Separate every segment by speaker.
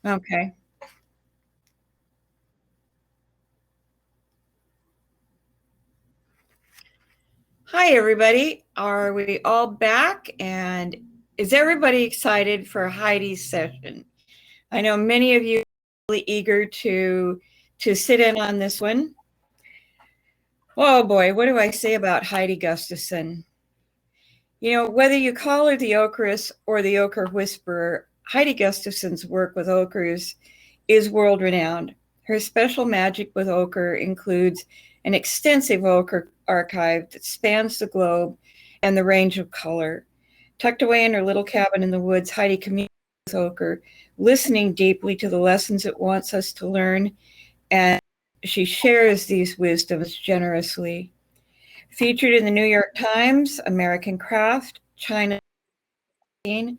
Speaker 1: Okay. Hi, everybody. Are we all back? And is everybody excited for Heidi's session? I know many of you are really eager to sit in on this one. Oh boy, what do I say about Heidi Gustafson? You know, whether you call her the Ochrist or the Ochre Whisperer, Heidi Gustafson's work with ochres is world renowned. Her special magic with ochre includes an extensive ochre archive that spans the globe and the range of color. Tucked away in her little cabin in the woods, Heidi communicates with ochre, listening deeply to the lessons it wants us to learn, and she shares these wisdoms generously. Featured in the New York Times, American Craft, China, and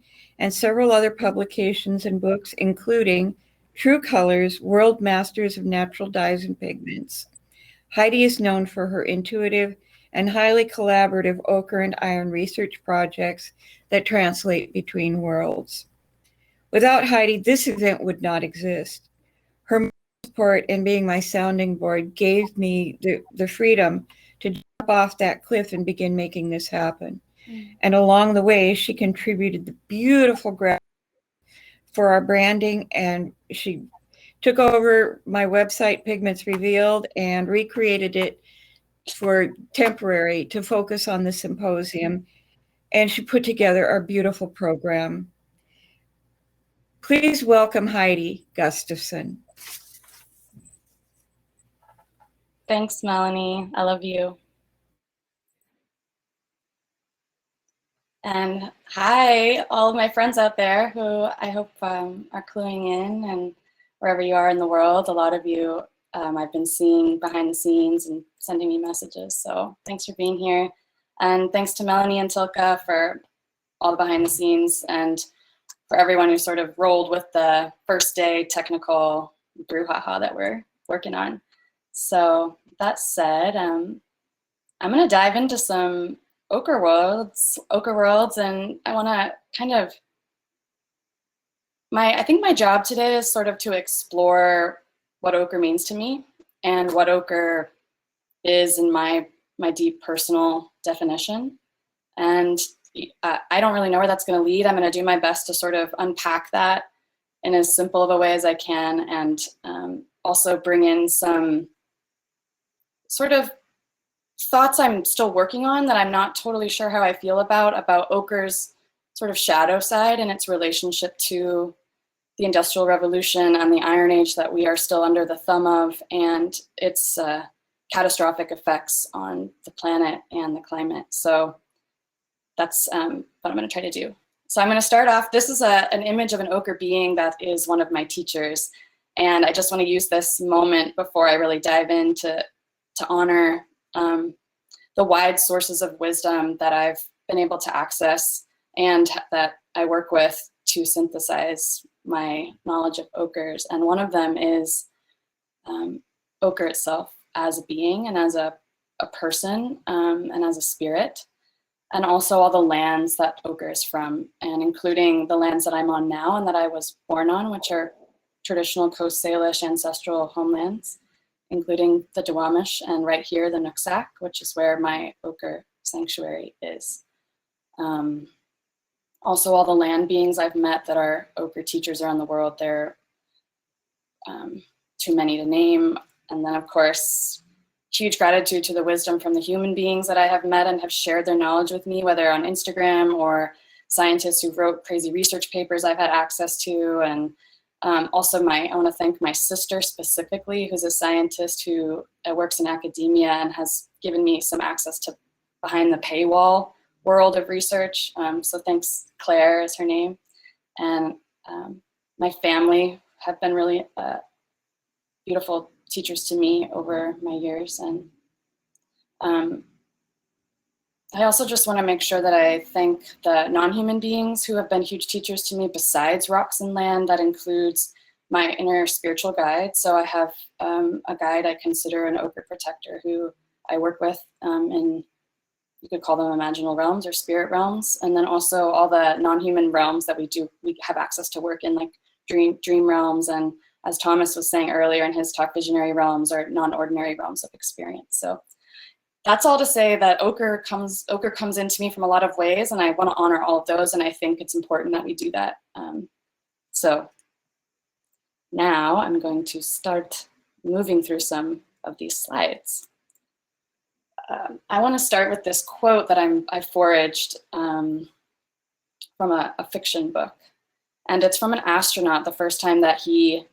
Speaker 1: several other publications and books, including True Colors, World Masters of Natural Dyes and Pigments. Heidi is known for her intuitive and highly collaborative ochre and iron research projects that translate between worlds. Without Heidi, this event would not exist. Her support and being my sounding board gave me the freedom to jump off that cliff and begin making this happen. And along the way, she contributed the beautiful graphics for our branding, and she took over my website, Pigments Revealed, and recreated it for temporary to focus on the symposium. And she put together our beautiful program. Please welcome Heidi Gustafson.
Speaker 2: Thanks, Melanie. I love you. And hi, all of my friends out there who I hope are cluing in, and wherever you are in the world. A lot of you I've been seeing behind the scenes and sending me messages. So thanks for being here. And thanks to Melanie and Tilka for all the behind the scenes, and for everyone who sort of rolled with the first day technical brouhaha that we're working on. So that said, I'm going to dive into some ochre worlds, and I want to kind of, I think my job today is sort of to explore what ochre means to me and what ochre is in my deep personal definition. And I don't really know where that's going to lead. I'm going to do my best to sort of unpack that in as simple of a way as I can, and also bring in some sort of thoughts I'm still working on that I'm not totally sure how I feel about ochre's sort of shadow side and its relationship to the Industrial Revolution and the Iron Age that we are still under the thumb of, and its catastrophic effects on the planet and the climate. So that's what I'm going to try to do. So I'm going to start off. This is an image of an ochre being that is one of my teachers, and I just want to use this moment before I really dive in to honor the wide sources of wisdom that I've been able to access and that I work with to synthesize my knowledge of ochres. And one of them is ochre itself as a being and as a person, and as a spirit, and also all the lands that ochre is from, and including the lands that I'm on now and that I was born on, which are traditional Coast Salish ancestral homelands, including the Duwamish, and right here, the Nooksack, which is where my ochre sanctuary is. Also, all the land beings I've met that are ochre teachers around the world, they're too many to name. And then, of course, huge gratitude to the wisdom from the human beings that I have met and have shared their knowledge with me, whether on Instagram or scientists who wrote crazy research papers I've had access to. And also, I want to thank my sister specifically, who's a scientist who works in academia and has given me some access to behind the paywall world of research. So thanks, Claire is her name. And my family have been really beautiful teachers to me over my years. And I also just want to make sure that I thank the non-human beings who have been huge teachers to me besides rocks and land. That includes my inner spiritual guide. So I have a guide I consider an ochre protector who I work with in, you could call them imaginal realms or spirit realms. And then also all the non-human realms that we have access to work in, like dream realms, and as Thomas was saying earlier in his talk, visionary realms or non-ordinary realms of experience. So that's all to say that ochre comes into me from a lot of ways, and I want to honor all of those, and I think it's important that we do that. So now I'm going to start moving through some of these slides. I want to start with this quote that I foraged from a fiction book. And it's from an astronaut the first time that he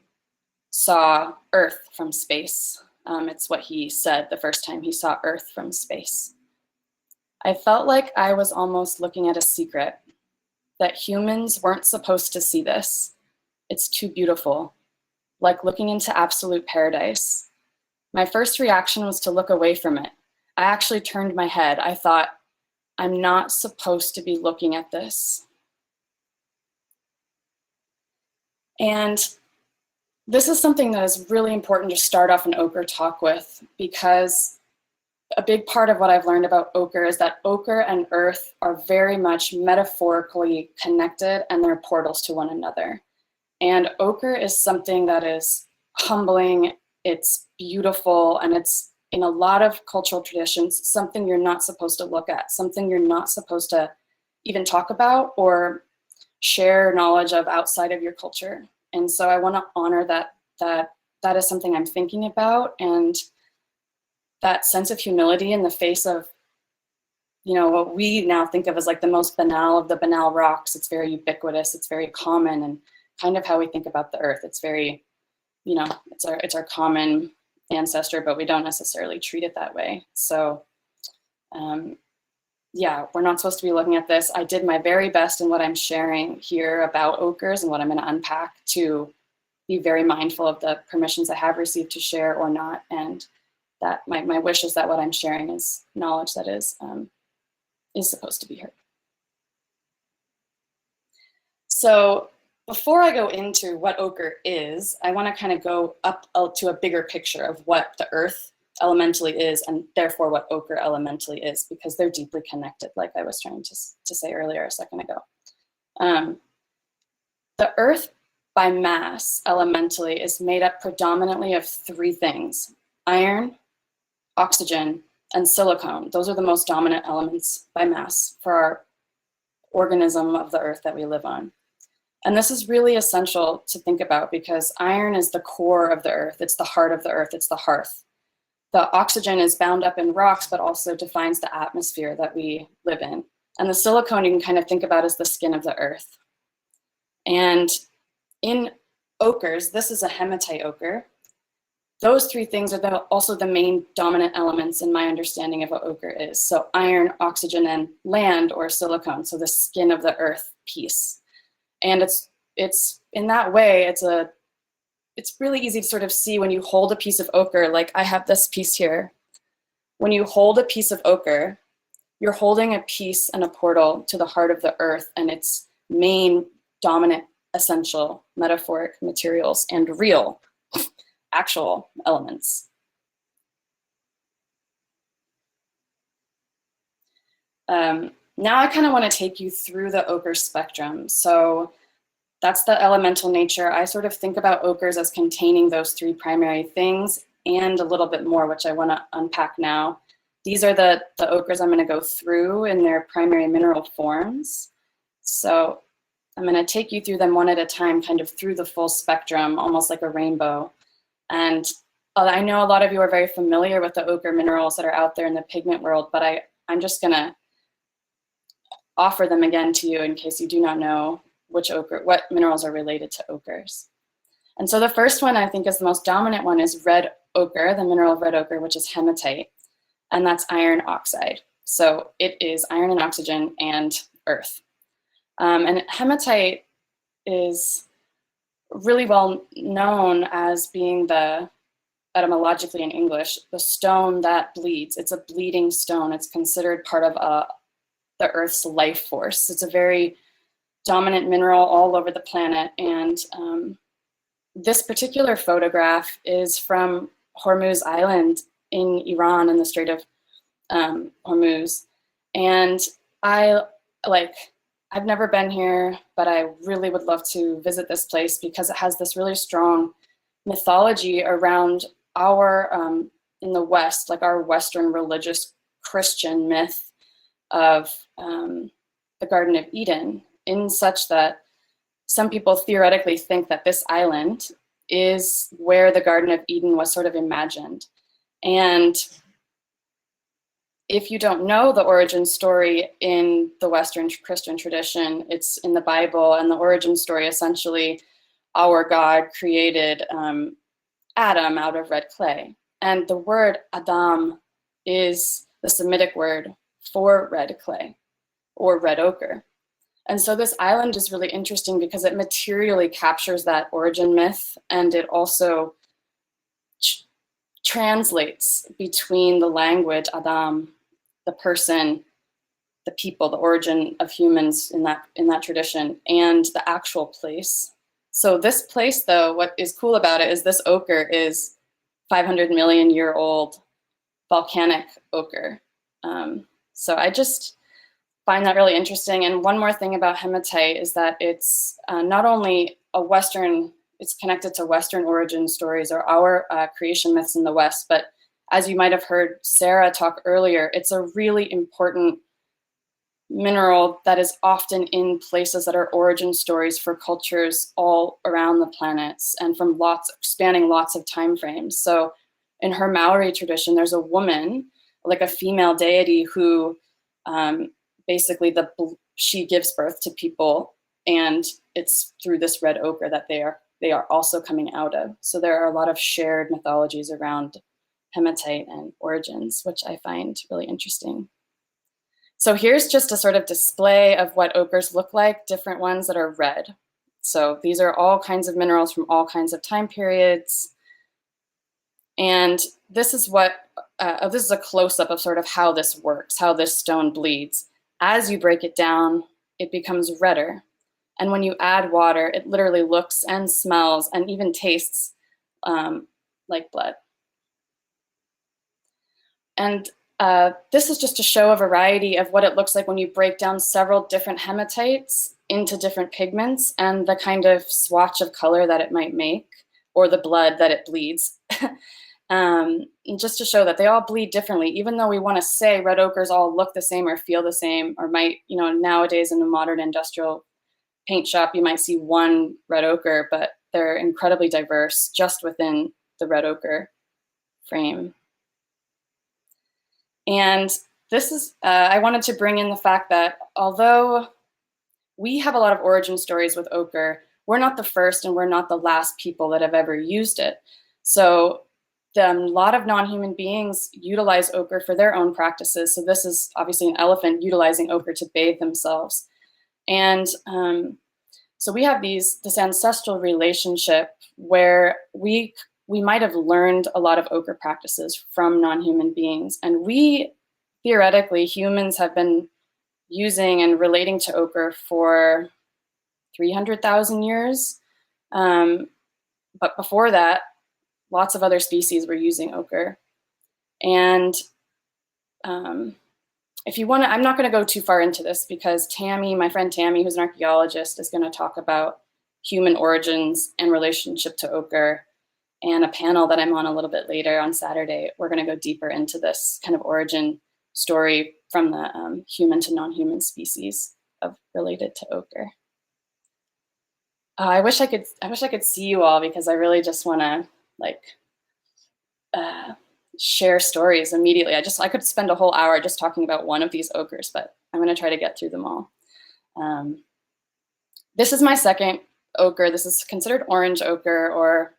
Speaker 2: saw Earth from space. It's what he said the first time he saw Earth from space. I felt like I was almost looking at a secret, that humans weren't supposed to see this. It's too beautiful, like looking into absolute paradise. My first reaction was to look away from it. I actually turned my head. I thought, I'm not supposed to be looking at this. And this is something that is really important to start off an ochre talk with, because a big part of what I've learned about ochre is that ochre and earth are very much metaphorically connected, and they're portals to one another. And ochre is something that is humbling, it's beautiful, and it's, in a lot of cultural traditions, something you're not supposed to look at, something you're not supposed to even talk about or share knowledge of outside of your culture. And so I want to honor that is something I'm thinking about, and that sense of humility in the face of, you know, what we now think of as like the most banal of the banal rocks. It's very ubiquitous, it's very common, and kind of how we think about the earth. It's very, you know, it's our common ancestor, but we don't necessarily treat it that way. So yeah, we're not supposed to be looking at this. I did my very best in what I'm sharing here about ochres and what I'm going to unpack to be very mindful of the permissions I have received to share or not. And that my wish is that what I'm sharing is knowledge that is supposed to be heard. So before I go into what ochre is, I want to kind of go up to a bigger picture of what the earth elementally is, and therefore what ochre elementally is, because they're deeply connected, like I was trying to say earlier a second ago. The earth by mass elementally is made up predominantly of three things: iron, oxygen, and silicone. Those are the most dominant elements by mass for our organism of the earth that we live on. And this is really essential to think about, because iron is the core of the earth. It's the heart of the earth. It's the hearth. The oxygen is bound up in rocks, but also defines the atmosphere that we live in. And the silicone you can kind of think about as the skin of the earth. And in ochres, this is a hematite ochre. Those three things are also the main dominant elements in my understanding of what ochre is. So iron, oxygen, and land, or silicone, so the skin of the earth piece. And it's in that way, it's really easy to sort of see when you hold a piece of ochre, like I have this piece here. When you hold a piece of ochre, you're holding a piece and a portal to the heart of the earth and its main dominant essential metaphoric materials and real actual elements. Now I kind of want to take you through the ochre spectrum. So that's the elemental nature. I sort of think about ochres as containing those three primary things and a little bit more, which I want to unpack now. These are the ochres I'm going to go through in their primary mineral forms. So I'm going to take you through them one at a time, kind of through the full spectrum, almost like a rainbow. And I know a lot of you are very familiar with the ochre minerals that are out there in the pigment world, but I'm just going to offer them again to you in case you do not know what minerals are related to ochres. And so the first one I think is the most dominant one is red ochre, the mineral of red ochre, which is hematite, and that's iron oxide. So it is iron and oxygen and earth. And hematite is really well known as being etymologically in English, the stone that bleeds. It's a bleeding stone. It's considered part of the Earth's life force. It's a very dominant mineral all over the planet. And this particular photograph is from Hormuz Island in Iran in the Strait of Hormuz. And I I've never been here, but I really would love to visit this place because it has this really strong mythology around our, in the West, like our Western religious Christian myth of the Garden of Eden, in such that some people theoretically think that this island is where the Garden of Eden was sort of imagined. And if you don't know the origin story in the Western Christian tradition, it's in the Bible, and the origin story essentially, our God created Adam out of red clay. And the word Adam is the Semitic word for red clay or red ochre. And so this island is really interesting because it materially captures that origin myth, and it also translates between the language Adam, the person, the people, the origin of humans in that tradition, and the actual place. So this place, though, what is cool about it is this ochre is 500 million year old volcanic ochre. So I just find that really interesting. And one more thing about hematite is that it's not only a Western, it's connected to Western origin stories or our creation myths in the West, but as you might have heard Sarah talk earlier, it's a really important mineral that is often in places that are origin stories for cultures all around the planets and from spanning lots of time frames. So in her Maori tradition, there's a woman, like a female deity, who basically she gives birth to people, and it's through this red ochre that they are also coming out of. So there are a lot of shared mythologies around hematite and origins, which I find really interesting. So here's just a sort of display of what ochres look like, different ones that are red. So these are all kinds of minerals from all kinds of time periods. And this is this is a close-up of sort of how this works, how this stone bleeds. As you break it down, it becomes redder. And when you add water, it literally looks and smells and even tastes like blood. And this is just to show a variety of what it looks like when you break down several different hematites into different pigments and the kind of swatch of color that it might make, or the blood that it bleeds. And just to show that they all bleed differently, even though we want to say red ochres all look the same or feel the same, or might, nowadays in a modern industrial paint shop, you might see one red ochre, but they're incredibly diverse just within the red ochre frame. And this is, I wanted to bring in the fact that although we have a lot of origin stories with ochre, we're not the first and we're not the last people that have ever used it. So a lot of non-human beings utilize ochre for their own practices. So this is obviously an elephant utilizing ochre to bathe themselves. And so we have this ancestral relationship where we might have learned a lot of ochre practices from non-human beings. And we, theoretically, humans have been using and relating to ochre for 300,000 years. But before that, lots of other species were using ochre. And if you want to, I'm not going to go too far into this because Tammy, my friend Tammy, who's an archaeologist, is going to talk about human origins and relationship to ochre. And a panel that I'm on a little bit later on Saturday, we're going to go deeper into this kind of origin story from the human to non-human species related to ochre. I wish I could see you all because I really just want to share stories immediately. I could spend a whole hour just talking about one of these ochres, but I'm going to try to get through them all. This is my second ochre. This is considered orange ochre or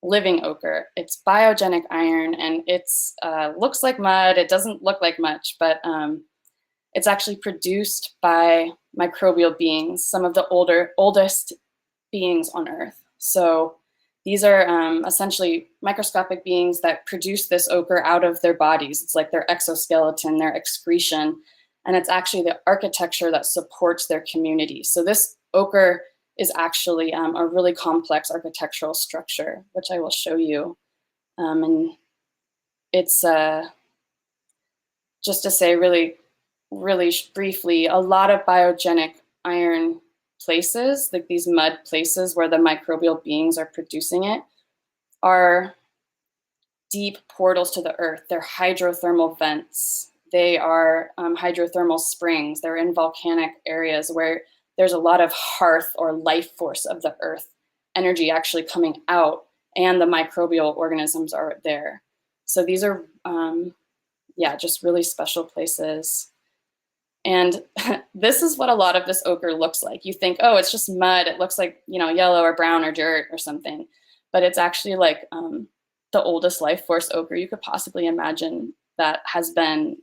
Speaker 2: living ochre. It's biogenic iron, and it's looks like mud. It doesn't look like much, but it's actually produced by microbial beings, some of the oldest beings on Earth. So these are essentially microscopic beings that produce this ochre out of their bodies. It's like their exoskeleton, their excretion, and it's actually the architecture that supports their community. So this ochre is actually a really complex architectural structure, which I will show you. And it's just to say really briefly, a lot of biogenic iron places, like these mud places where the microbial beings are producing it, are deep portals to the earth. They're hydrothermal vents. They are hydrothermal springs. They're in volcanic areas where there's a lot of hearth or life force of the earth energy actually coming out, and the microbial organisms are there. So these are, yeah, just really special places. And this is what a lot of this ochre looks like. You think, oh, it's just mud. It looks like, you know, yellow or brown or dirt or something. But it's actually like the oldest life force ochre you could possibly imagine, that has been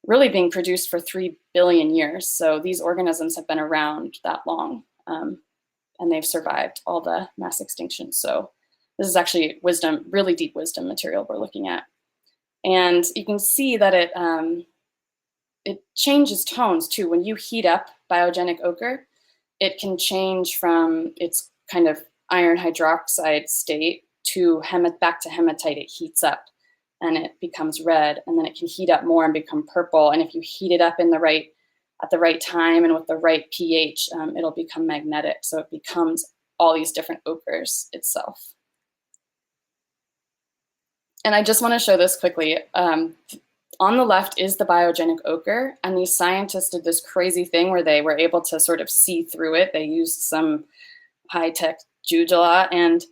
Speaker 2: really being produced for 3 billion years. So these organisms have been around that long, and they've survived all the mass extinctions. So this is actually wisdom, really deep wisdom material we're looking at. And you can see that it changes tones too. When you heat up biogenic ochre, it can change from its kind of iron hydroxide state to back to hematite. It heats up and it becomes red, and then it can heat up more and become purple. And if you heat it up at the right time and with the right pH, it'll become magnetic. So it becomes all these different ochres itself. And I just want to show this quickly. On the left is the biogenic ochre, and these scientists did this crazy thing where they were able to sort of see through it. They used some high-tech jujula, and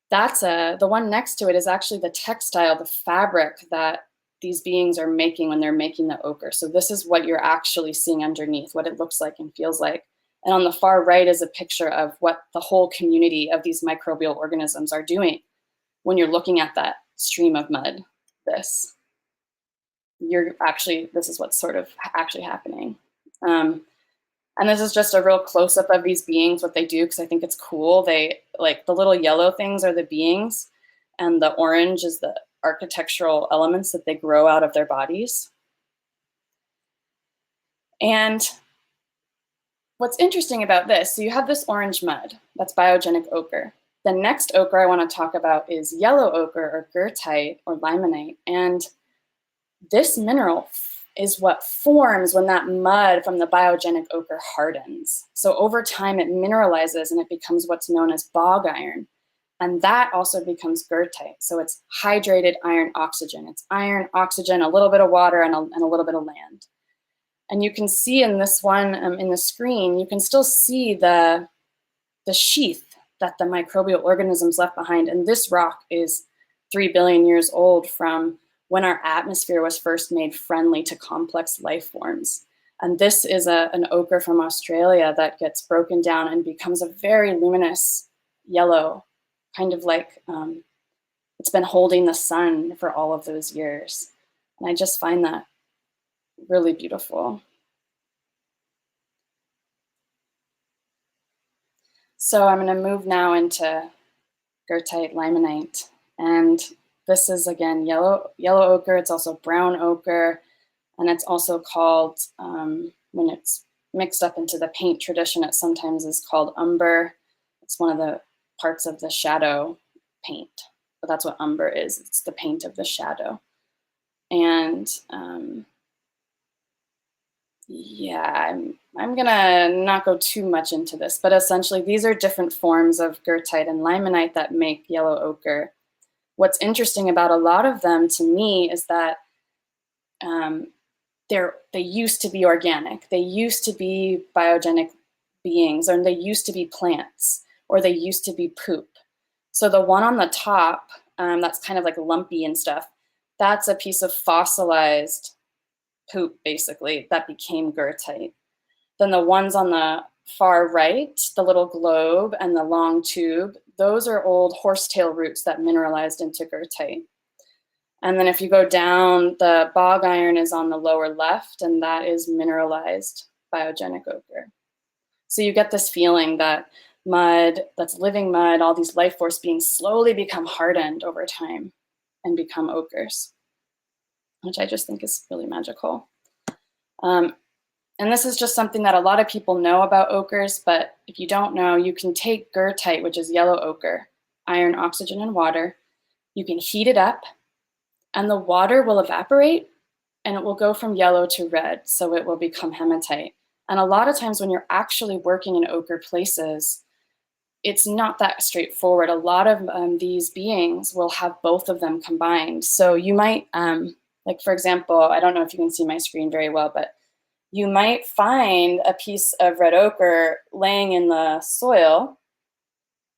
Speaker 2: that's the one next to it is actually the textile, the fabric that these beings are making when they're making the ochre. So this is what you're actually seeing underneath, what it looks like and feels like. And on the far right is a picture of what the whole community of these microbial organisms are doing when you're looking at that stream of mud. This is what's sort of actually happening. And this is just a real close-up of these beings, what they do, because I think it's cool. They, like, the little yellow things are the beings, and the orange is the architectural elements that they grow out of their bodies. And what's interesting about this, so you have this orange mud, that's biogenic ochre. The next ochre I want to talk about is yellow ochre, or goethite, or limonite. And this mineral is what forms when that mud from the biogenic ochre hardens. So over time it mineralizes and it becomes what's known as bog iron. And that also becomes goethite. So it's hydrated iron oxygen. It's iron, oxygen, a little bit of water, and a little bit of land. And you can see in this one, in the screen, you can still see the sheath that the microbial organisms left behind. And this rock is 3 billion years old from when our atmosphere was first made friendly to complex life forms. And this is an ochre from Australia that gets broken down and becomes a very luminous yellow, kind of like it's been holding the sun for all of those years. And I just find that really beautiful. So I'm gonna move now into goethite limonite. And this is, again, yellow ochre. It's also brown ochre, and it's also called, when it's mixed up into the paint tradition, it sometimes is called umber. It's one of the parts of the shadow paint, but that's what umber is. It's the paint of the shadow. And yeah, I'm gonna not go too much into this, but essentially these are different forms of goethite and limonite that make yellow ochre. What's interesting about a lot of them to me is that they used to be organic. They used to be biogenic beings, or they used to be plants, or they used to be poop. So the one on the top, that's kind of like lumpy and stuff, that's a piece of fossilized poop, basically, that became goethite. Then the ones on the far right, the little globe and the long tube, those are old horsetail roots that mineralized into goethite. And then if you go down, the bog iron is on the lower left, and that is mineralized biogenic ochre. So you get this feeling that mud, that's living mud, all these life force beings slowly become hardened over time and become ochres, which I just think is really magical. And this is just something that a lot of people know about ochres, but if you don't know, you can take goethite, which is yellow ochre, iron, oxygen, and water. You can heat it up, and the water will evaporate, and it will go from yellow to red, so it will become hematite. And a lot of times when you're actually working in ochre places, it's not that straightforward. A lot of these beings will have both of them combined. So you might, like for example, I don't know if you can see my screen very well, but you might find a piece of red ochre laying in the soil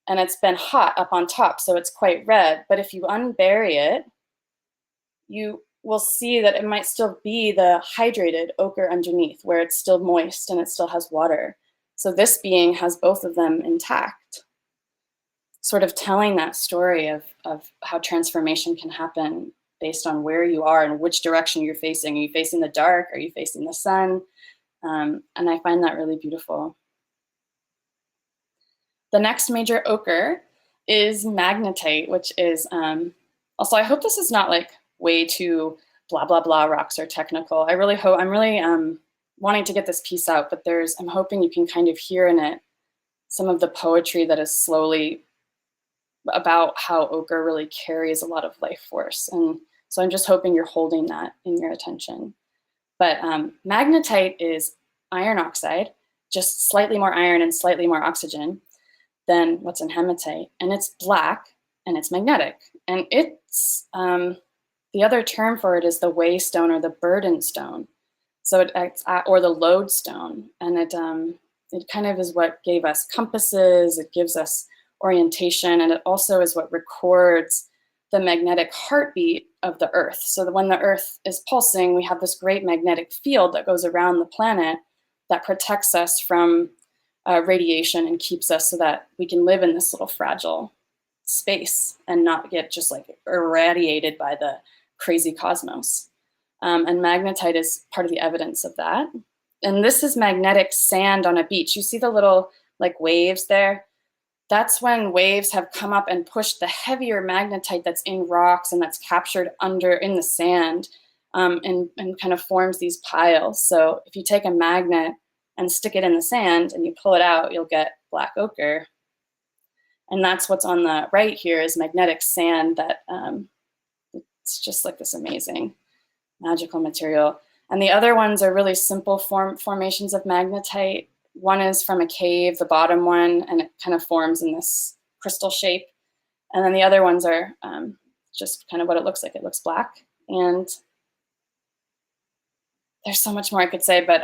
Speaker 2: and it's been hot up on top, so it's quite red. But if you unbury it, you will see that it might still be the hydrated ochre underneath, where it's still moist and it still has water. So this being has both of them intact, sort of telling that story of how transformation can happen based on where you are and which direction you're facing. Are you facing the dark? Are you facing the sun? And I find that really beautiful. The next major ochre is magnetite, which is also, I hope this is not like way too blah, blah, blah rocks or technical. I really hope, I'm really wanting to get this piece out, but I'm hoping you can kind of hear in it some of the poetry that is slowly about how ochre really carries a lot of life force. And so I'm just hoping you're holding that in your attention. But magnetite is iron oxide, just slightly more iron and slightly more oxygen than what's in hematite. And it's black and it's magnetic. And it's, the other term for it is the way stone or the burden stone. So or the lodestone. And it kind of is what gave us compasses, it gives us orientation, and it also is what records the magnetic heartbeat of the Earth. So that when the Earth is pulsing, we have this great magnetic field that goes around the planet that protects us from radiation and keeps us so that we can live in this little fragile space and not get just like irradiated by the crazy cosmos. And magnetite is part of the evidence of that. And this is magnetic sand on a beach. You see the little like waves there? That's when waves have come up and pushed the heavier magnetite that's in rocks and that's captured under in the sand and kind of forms these piles. So if you take a magnet and stick it in the sand and you pull it out, you'll get black ochre. And that's what's on the right here is magnetic sand that it's just like this amazing magical material. And the other ones are really simple formations of magnetite. One is from a cave, the bottom one, and it kind of forms in this crystal shape. And then the other ones are just kind of what it looks like. It looks black. And there's so much more I could say, but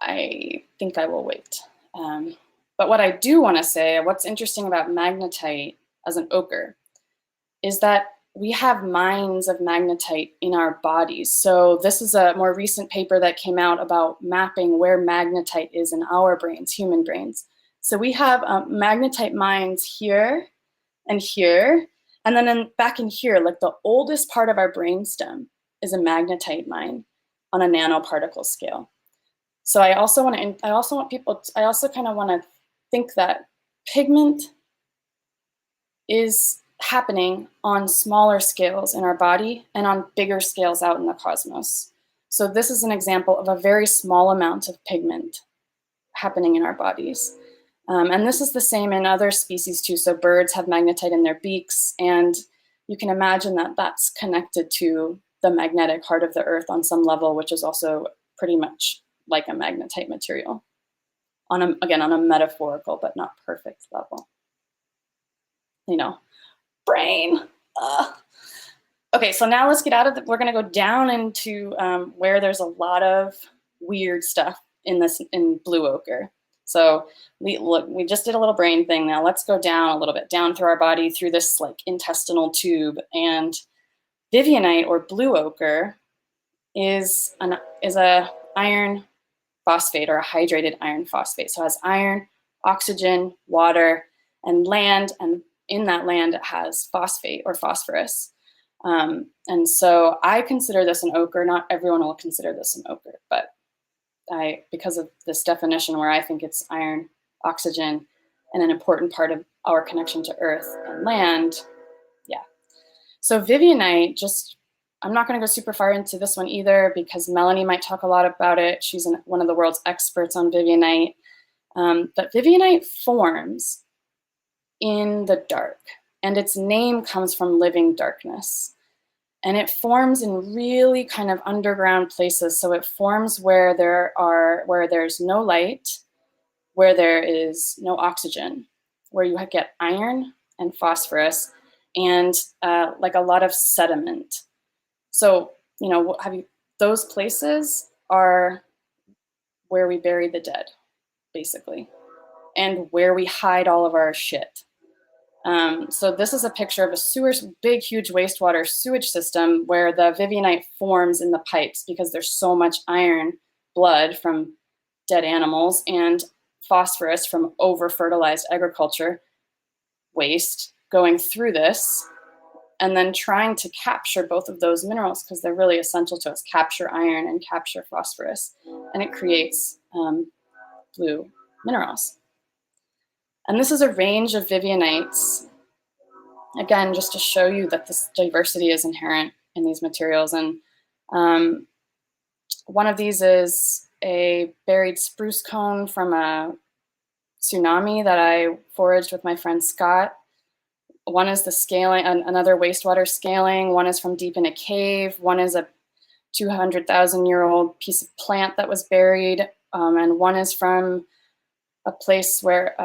Speaker 2: I think I will wait. But what I do want to say, what's interesting about magnetite as an ochre, is that we have mines of magnetite in our bodies. So this is a more recent paper that came out about mapping where magnetite is in our brains, human brains. So we have magnetite mines here and here, and then back in here, like the oldest part of our brainstem is a magnetite mine on a nanoparticle scale. So I also kind of want to think that pigment is happening on smaller scales in our body and on bigger scales out in the cosmos. So this is an example of a very small amount of pigment happening in our bodies. And this is the same in other species too. So birds have magnetite in their beaks, and you can imagine that that's connected to the magnetic heart of the Earth on some level, which is also pretty much like a magnetite material. Again, on a metaphorical but not perfect level. You know, brain. Okay, so now let's get out of we're gonna go down into where there's a lot of weird stuff in blue ochre. So we just did a little brain thing. Now let's go down a little bit, down through our body, through this like intestinal tube. And Vivianite or blue ochre is a iron phosphate or a hydrated iron phosphate. So it has iron, oxygen, water, and land, and in that land it has phosphate or phosphorus. And so I consider this an ochre. Not everyone will consider this an ochre, but because of this definition where I think it's iron, oxygen, and an important part of our connection to earth and land, yeah. So Vivianite, I'm not going to go super far into this one either because Melanie might talk a lot about it. She's one of the world's experts on Vivianite. But Vivianite forms in the dark, and its name comes from living darkness. And it forms in really kind of underground places. So it forms where there's no light, where there is no oxygen, where you get iron and phosphorus and like a lot of sediment. So, those places are where we bury the dead, basically, and where we hide all of our shit. So this is a picture of a big, huge wastewater sewage system where the vivianite forms in the pipes because there's so much iron, blood from dead animals, and phosphorus from over-fertilized agriculture waste going through this, and then trying to capture both of those minerals because they're really essential to us, capture iron and capture phosphorus, and it creates blue minerals. And this is a range of vivianites, again, just to show you that this diversity is inherent in these materials. And one of these is a buried spruce cone from a tsunami that I foraged with my friend Scott. One is the scaling, another wastewater scaling. One is from deep in a cave. One is a 200,000-year-old piece of plant that was buried. And one is from a place where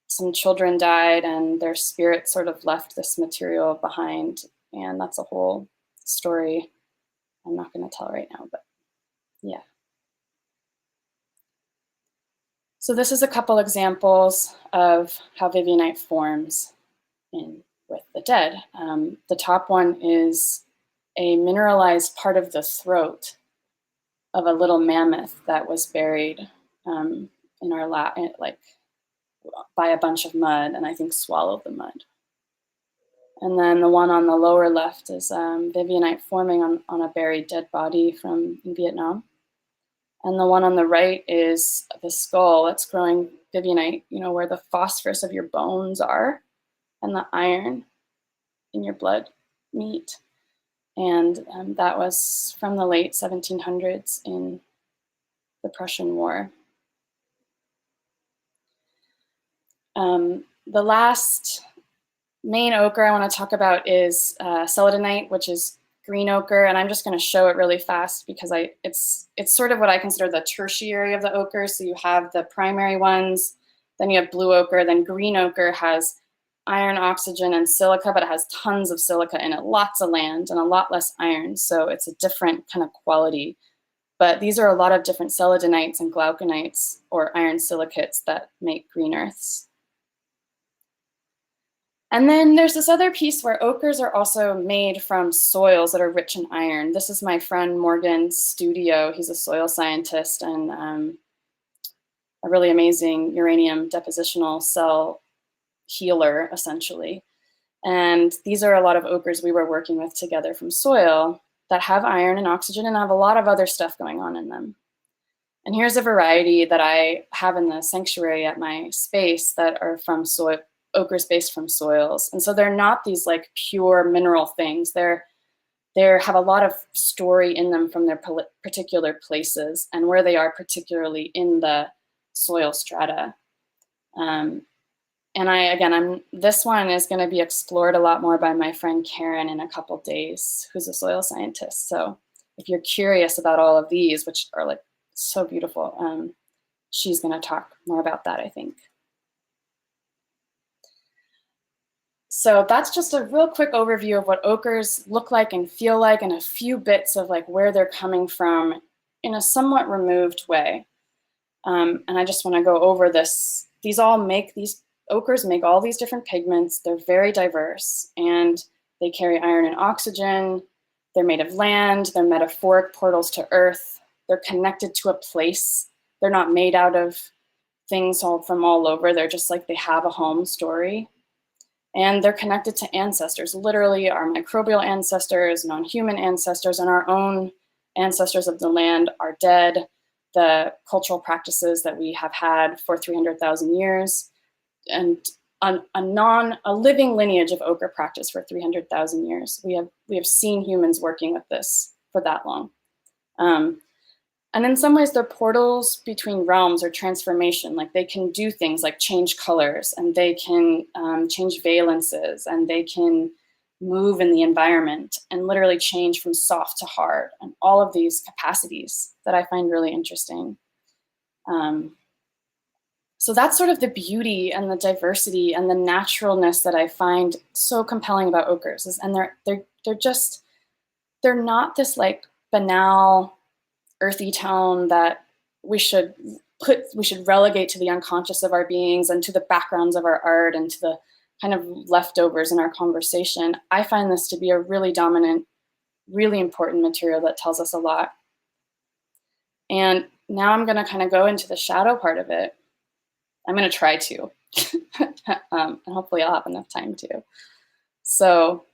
Speaker 2: some children died and their spirit sort of left this material behind. And that's a whole story I'm not going to tell right now, but yeah. So this is a couple examples of how vivianite forms with the dead. The top one is a mineralized part of the throat of a little mammoth that was buried in our lap, like by a bunch of mud, and I think swallowed the mud. And then the one on the lower left is vivianite forming on a buried dead body in Vietnam. And the one on the right is the skull that's growing vivianite, where the phosphorus of your bones are and the iron in your blood meet. And that was from the late 1700s in the Prussian War. The last main ochre I want to talk about is celadonite, which is green ochre, and I'm just going to show it really fast because it's sort of what I consider the tertiary of the ochre. So you have the primary ones, then you have blue ochre, then green ochre has iron, oxygen, and silica, but it has tons of silica in it, lots of land, and a lot less iron. So it's a different kind of quality. But these are a lot of different celadonites and glauconites, or iron silicates, that make green earths. And then there's this other piece where ochres are also made from soils that are rich in iron. This is my friend Morgan's studio. He's a soil scientist and a really amazing uranium depositional cell healer, essentially. And these are a lot of ochres we were working with together from soil that have iron and oxygen and have a lot of other stuff going on in them. And here's a variety that I have in the sanctuary at my space that are from soil, ochres based from soils. And so they're not these like pure mineral things. They have a lot of story in them from their particular places and where they are, particularly in the soil strata. And this one is going to be explored a lot more by my friend Karen in a couple days, who's a soil scientist. So if you're curious about all of these, which are like so beautiful, she's going to talk more about that, I think. So that's just a real quick overview of what ochres look like and feel like, and a few bits of like where they're coming from in a somewhat removed way. And I just want to go over this. These ochres make all these different pigments. They're very diverse, and they carry iron and oxygen. They're made of land. They're metaphoric portals to earth. They're connected to a place. They're not made out of things from all over. They're just like they have a home story. And they're connected to ancestors, literally our microbial ancestors, non-human ancestors, and our own ancestors of the land are dead. The cultural practices that we have had for 300,000 years, and a living lineage of ochre practice for 300,000 years. We have seen humans working with this for that long. And in some ways, they're portals between realms or transformation. Like they can do things like change colors, and they can change valences, and they can move in the environment and literally change from soft to hard, and all of these capacities that I find really interesting. So that's sort of the beauty and the diversity and the naturalness that I find so compelling about ochres. And they're not this like banal, earthy tone that we should relegate to the unconscious of our beings and to the backgrounds of our art and to the kind of leftovers in our conversation. I find this to be a really dominant, really important material that tells us a lot. And now I'm going to kind of go into the shadow part of it. I'm going to try to, and hopefully I'll have enough time to. So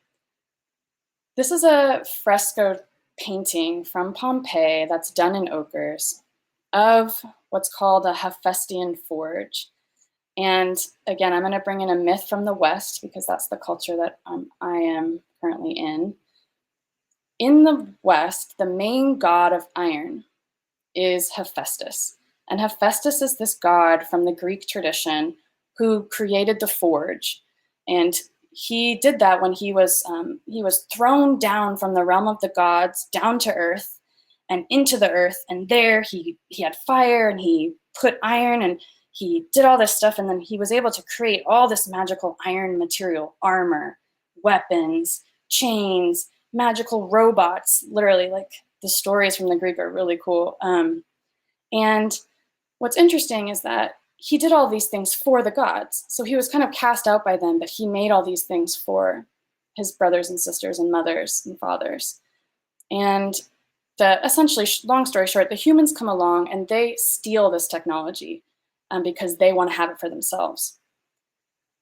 Speaker 2: this is a fresco painting from Pompeii that's done in ochres of what's called a Hephaestian forge. And again, I'm going to bring in a myth from the West because that's the culture that I am currently in. In the West, the main god of iron is Hephaestus. And Hephaestus is this god from the Greek tradition who created the forge. And he did that when he was thrown down from the realm of the gods down to earth and into the earth. And there he had fire and he put iron and he did all this stuff. And then he was able to create all this magical iron material, armor, weapons, chains, magical robots. Literally, like the stories from the Greek are really cool. And what's interesting is that he did all these things for the gods. So he was kind of cast out by them, but he made all these things for his brothers and sisters and mothers and fathers. And essentially, long story short, the humans come along and they steal this technology because they want to have it for themselves.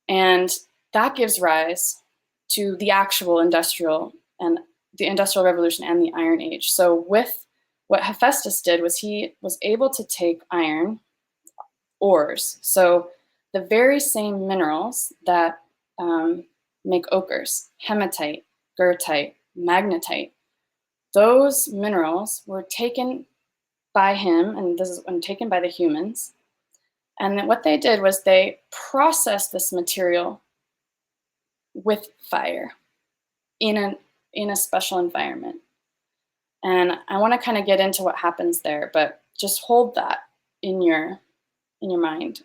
Speaker 2: And that gives rise to the actual industrial revolution and the Iron Age. So with what Hephaestus did was he was able to take iron ores, so the very same minerals that make ochres, hematite, goethite, magnetite, those minerals were taken by him, and this is taken by the humans. And then what they did was they processed this material with fire in a special environment. And I want to kind of get into what happens there, but just hold that in your mind.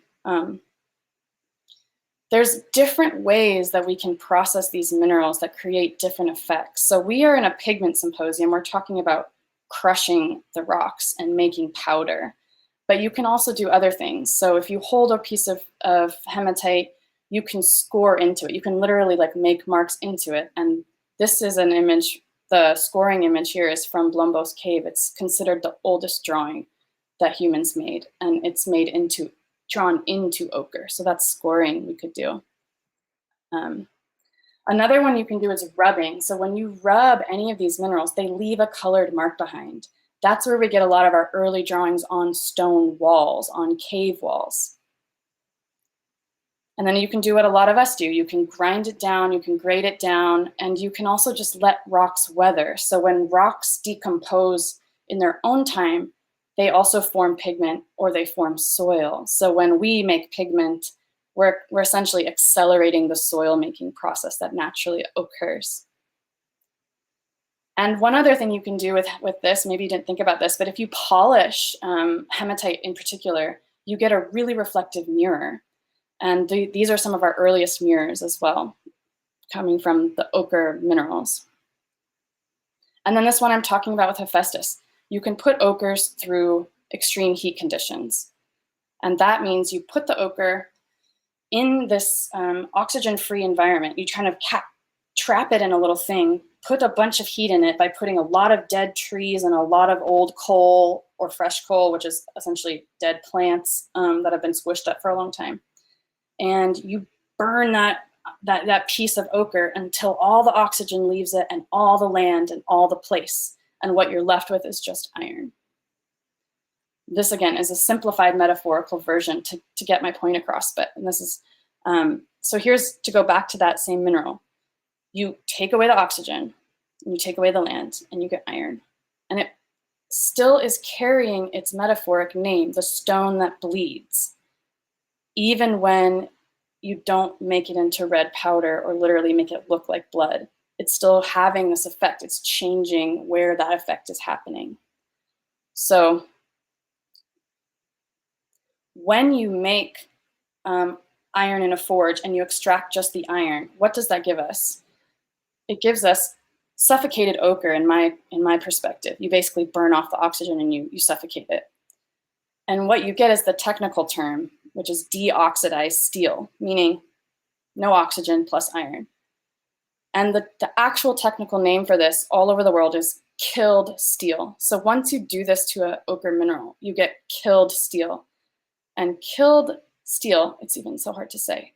Speaker 2: There's different ways that we can process these minerals that create different effects. So we are in a pigment symposium. We're talking about crushing the rocks and making powder, but you can also do other things. So if you hold a piece of hematite, you can score into it. You can literally like make marks into it. And this is an image. The scoring image here is from Blombos Cave. It's considered the oldest drawing that humans made, and it's drawn into ochre. So that's scoring we could do. Another one you can do is rubbing. So when you rub any of these minerals, they leave a colored mark behind. That's where we get a lot of our early drawings on stone walls, on cave walls. And then you can do what a lot of us do. You can grind it down, you can grade it down, and you can also just let rocks weather. So when rocks decompose in their own time, they also form pigment or they form soil. So when we make pigment, we're essentially accelerating the soil making process that naturally occurs. And one other thing you can do with this, maybe you didn't think about this, but if you polish hematite in particular, you get a really reflective mirror. And these are some of our earliest mirrors as well, coming from the ochre minerals. And then this one I'm talking about with Hephaestus. You can put ochres through extreme heat conditions. And that means you put the ochre in this oxygen-free environment. You kind of trap it in a little thing, put a bunch of heat in it by putting a lot of dead trees and a lot of old coal or fresh coal, which is essentially dead plants that have been squished up for a long time. And you burn that piece of ochre until all the oxygen leaves it and all the land and all the place. And what you're left with is just iron. This, again, is a simplified metaphorical version to get my point across. But this is, so here's to go back to that same mineral. You take away the oxygen, and you take away the land, and you get iron. And it still is carrying its metaphoric name, the stone that bleeds, even when you don't make it into red powder or literally make it look like blood. it's still having this effect. It's changing where that effect is happening. So when you make iron in a forge and you extract just the iron, what does that give us? It gives us suffocated ochre in my perspective. You basically burn off the oxygen and you suffocate it. And what you get is the technical term, which is deoxidized steel, meaning no oxygen plus iron. And the actual technical name for this all over the world is killed steel. So once you do this to an ochre mineral, you get killed steel. And killed steel, it's even so hard to say,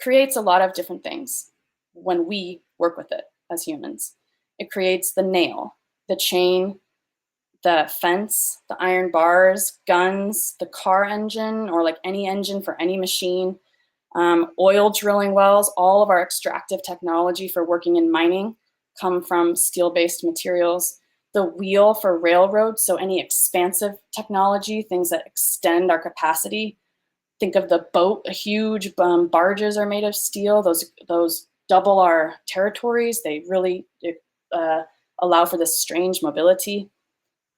Speaker 2: creates a lot of different things when we work with it as humans. It creates the nail, the chain, the fence, the iron bars, guns, the car engine, or like any engine for any machine, oil drilling wells. All of our extractive technology for working in mining come from steel-based materials. The wheel for railroads, so any expansive technology, things that extend our capacity. Think of the boat, huge barges are made of steel. Those double our territories. They really allow for this strange mobility.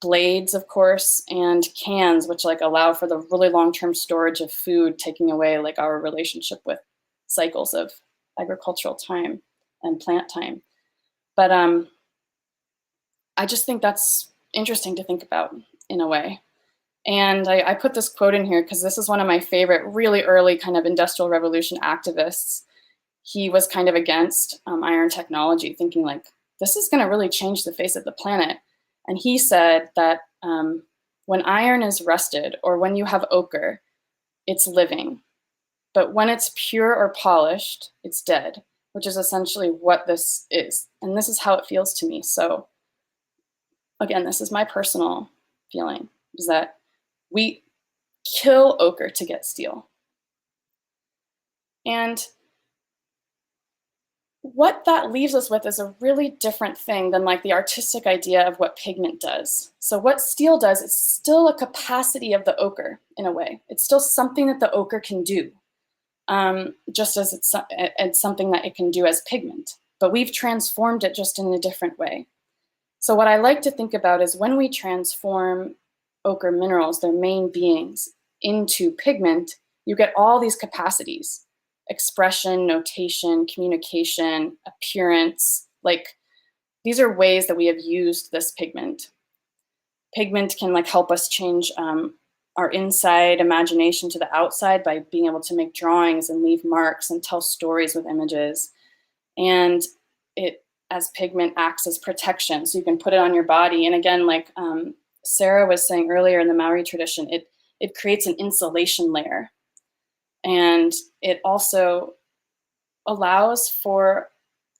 Speaker 2: Blades, of course, and cans, which like allow for the really long-term storage of food, taking away like our relationship with cycles of agricultural time and plant time. But I just think that's interesting to think about in a way. And I put this quote in here because this is one of my favorite really early kind of Industrial Revolution activists. He was kind of against iron technology, thinking like, this is going to really change the face of the planet. And he said that when iron is rusted or when you have ochre, it's living. But when it's pure or polished, it's dead, which is essentially what this is. And this is how it feels to me. So again, this is my personal feeling, is that we kill ochre to get steel. And what that leaves us with is a really different thing than like the artistic idea of what pigment does. So what steel does, it's still a capacity of the ochre in a way. It's still something that the ochre can do, just as it's something that it can do as pigment. But we've transformed it just in a different way. So what I like to think about is when we transform ochre minerals, their main beings, into pigment, you get all these capacities: expression, notation, communication, appearance. Like, these are ways that we have used this pigment. Pigment can like help us change our inside imagination to the outside by being able to make drawings and leave marks and tell stories with images. And it, as pigment, acts as protection. So you can put it on your body. And again, like Sarah was saying earlier, in the Maori tradition, it creates an insulation layer. And it also allows for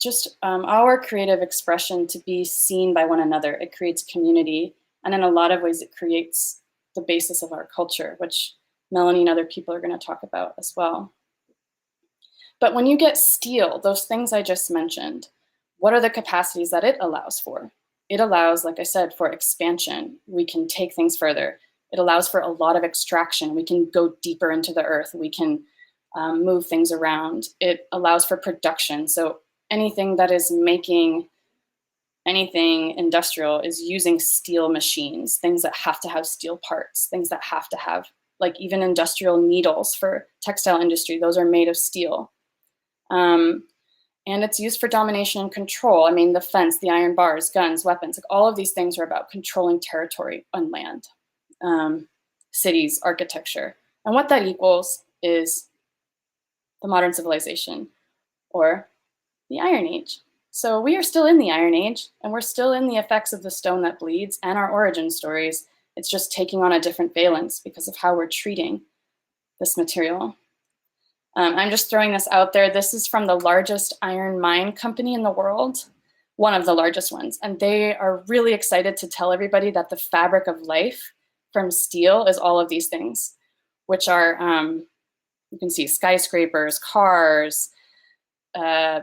Speaker 2: just our creative expression to be seen by one another. It creates community. And in a lot of ways, it creates the basis of our culture, which Melanie and other people are going to talk about as well. But when you get steel, those things I just mentioned, what are the capacities that it allows for? It allows, like I said, for expansion. We can take things further. It allows for a lot of extraction. We can go deeper into the earth. We can move things around. It allows for production. So anything that is making anything industrial is using steel machines, things that have to have steel parts, things that have to have, like even industrial needles for textile industry, those are made of steel. And it's used for domination and control. I mean, the fence, the iron bars, guns, weapons, like all of these things are about controlling territory on land, cities, architecture. And what that equals is the modern civilization, or the Iron Age. So we are still in the Iron Age, and we're still in the effects of the stone that bleeds and our origin stories. It's just taking on a different valence because of how we're treating this material. I'm just throwing this out there. This is from the largest iron mine company in the world, one of the largest ones. And they are really excited to tell everybody that the fabric of life from steel is all of these things, which are, you can see skyscrapers, cars,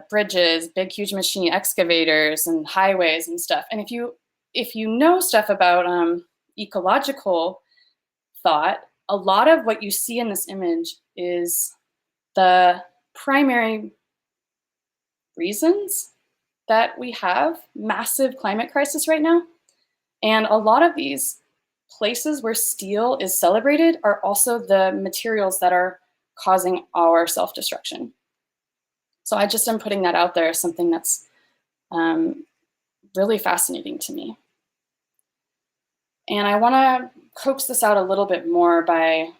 Speaker 2: bridges, big, huge machine excavators and highways and stuff. And if you know stuff about ecological thought, a lot of what you see in this image is the primary reasons that we have massive climate crisis right now. And a lot of these places where steel is celebrated are also the materials that are causing our self-destruction. So I just am putting that out there as something that's really fascinating to me. And I want to coax this out a little bit more by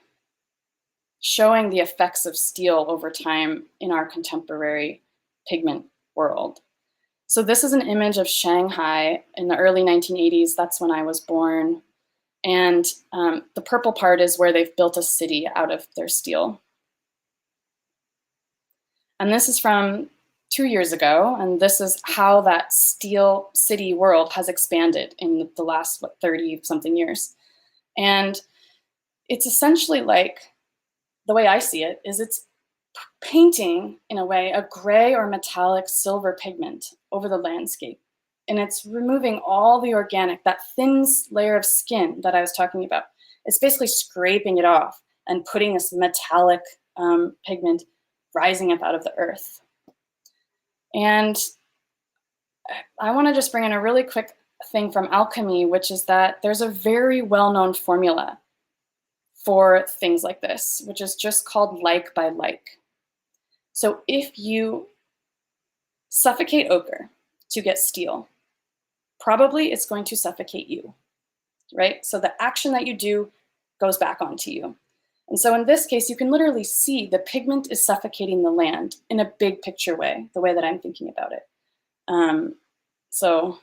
Speaker 2: showing the effects of steel over time in our contemporary pigment world. So this is an image of Shanghai in the early 1980s. That's when I was born. And the purple part is where they've built a city out of their steel. And this is from 2 years ago. And this is how that steel city world has expanded in the last, 30 something years. And it's essentially like, the way I see it is it's painting, in a way, a gray or metallic silver pigment over the landscape. And it's removing all the organic, that thin layer of skin that I was talking about. It's basically scraping it off and putting this metallic pigment rising up out of the earth. And I want to just bring in a really quick thing from alchemy, which is that there's a very well-known formula for things like this, which is just called like by like. So if you suffocate ochre to get steel, probably it's going to suffocate you, right? So the action that you do goes back onto you. And so in this case, you can literally see the pigment is suffocating the land in a big picture way, the way that I'm thinking about it. So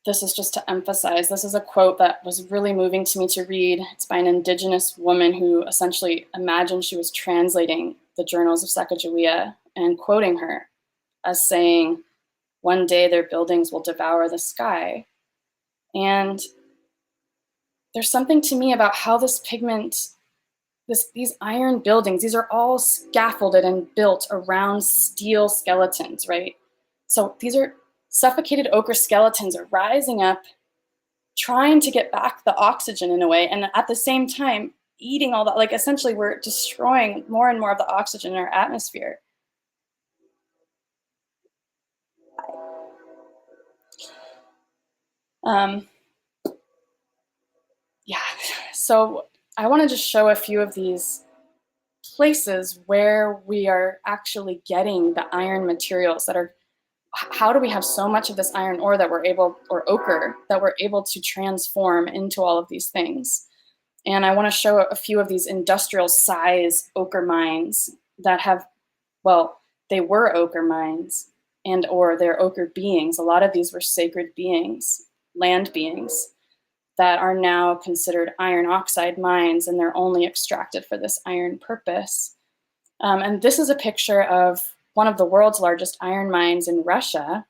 Speaker 2: this is just to emphasize, this is a quote that was really moving to me to read. It's by an indigenous woman who essentially imagined she was translating the journals of Sacagawea and quoting her as saying, "One day their buildings will devour the sky." And there's something to me about how this pigment, these iron buildings, these are all scaffolded and built around steel skeletons, right? So these are suffocated ochre skeletons are rising up, trying to get back the oxygen in a way, and at the same time eating all that. Like essentially we're destroying more and more of the oxygen in our atmosphere. Yeah, so I want to just show a few of these places where we are actually getting the iron materials that are, how do we have so much of this iron ore that we're able, or ochre, that we're able to transform into all of these things? And I want to show a few of these industrial size ochre mines that have, well, they were ochre mines and or they're ochre beings. A lot of these were sacred beings, land beings, that are now considered iron oxide mines, and they're only extracted for this iron purpose. And this is a picture of one of the world's largest iron mines in Russia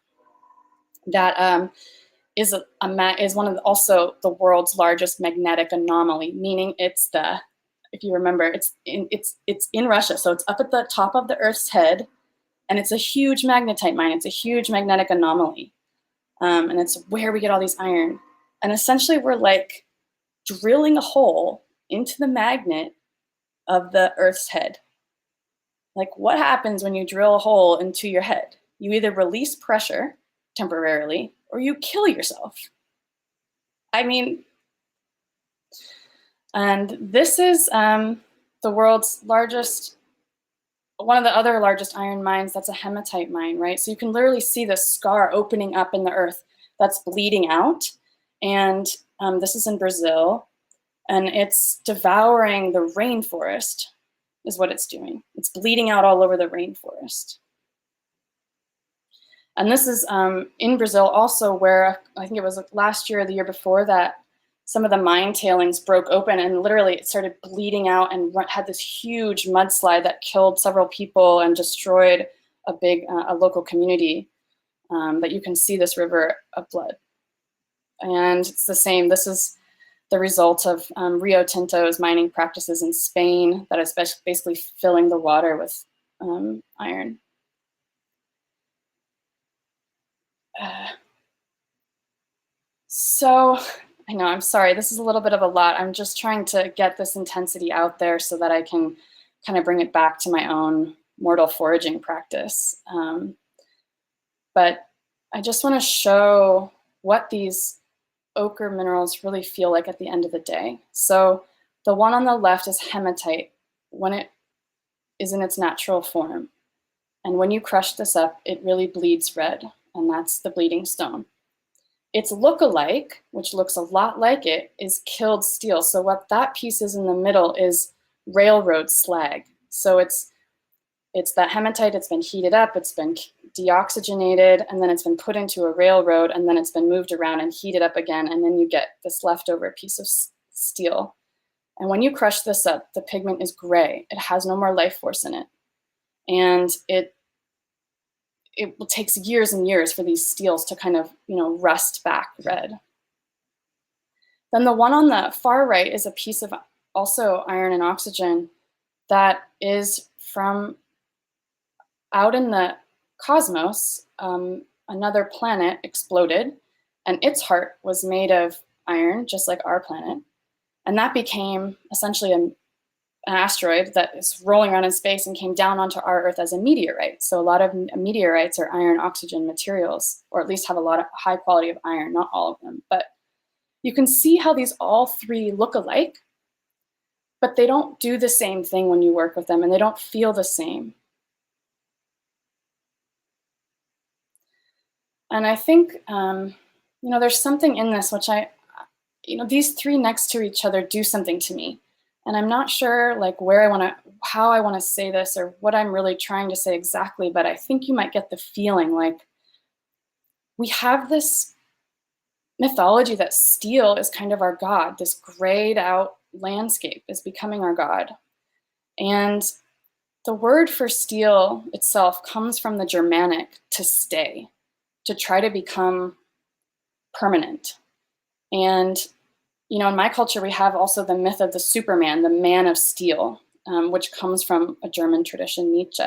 Speaker 2: that is one of also the world's largest magnetic anomaly, meaning it's the, if you remember, it's in Russia, so it's up at the top of the Earth's head, and it's a huge magnetite mine. It's a huge magnetic anomaly, and it's where we get all these iron. And essentially, we're like drilling a hole into the magnet of the Earth's head. Like, what happens when you drill a hole into your head? You either release pressure temporarily or you kill yourself. I mean, and this is the world's largest, one of the other largest iron mines. That's a hematite mine, right? So you can literally see the scar opening up in the earth that's bleeding out. And this is in Brazil, and it's devouring the rainforest, is what it's doing. It's bleeding out all over the rainforest. And this is in Brazil also, where I think it was last year or the year before that, some of the mine tailings broke open and literally it started bleeding out and had this huge mudslide that killed several people and destroyed a local community. But you can see this river of blood. And it's the same. This is the result of Rio Tinto's mining practices in Spain that is basically filling the water with iron. So I know, I'm sorry, this is a little bit of a lot. I'm just trying to get this intensity out there so that I can kind of bring it back to my own mortal foraging practice. But I just want to show what these ochre minerals really feel like at the end of the day. So the one on the left is hematite when it is in its natural form. And when you crush this up, it really bleeds red, and that's the bleeding stone. Its look-alike, which looks a lot like it, is killed steel. So what that piece is in the middle is railroad slag. So it's that hematite, it's been heated up, it's been deoxygenated, and then it's been put into a railroad, and then it's been moved around and heated up again, and then you get this leftover piece of steel. And when you crush this up, the pigment is gray. It has no more life force in it. And it takes years and years for these steels to kind of, rust back red. Then the one on the far right is a piece of also iron and oxygen that is from out in the cosmos. Another planet exploded, and its heart was made of iron, just like our planet. And that became essentially an asteroid that is rolling around in space and came down onto our Earth as a meteorite. So a lot of meteorites are iron oxygen materials, or at least have a lot of high quality of iron, not all of them. But you can see how these all three look alike, but they don't do the same thing when you work with them, and they don't feel the same. And I think, there's something in this which these three next to each other do something to me. And I'm not sure how I want to say this or what I'm really trying to say exactly, but I think you might get the feeling like we have this mythology that steel is kind of our god. This grayed out landscape is becoming our god. And the word for steel itself comes from the Germanic to stay, to try to become permanent. And in my culture, we have also the myth of the Superman, the man of steel, which comes from a German tradition, Nietzsche.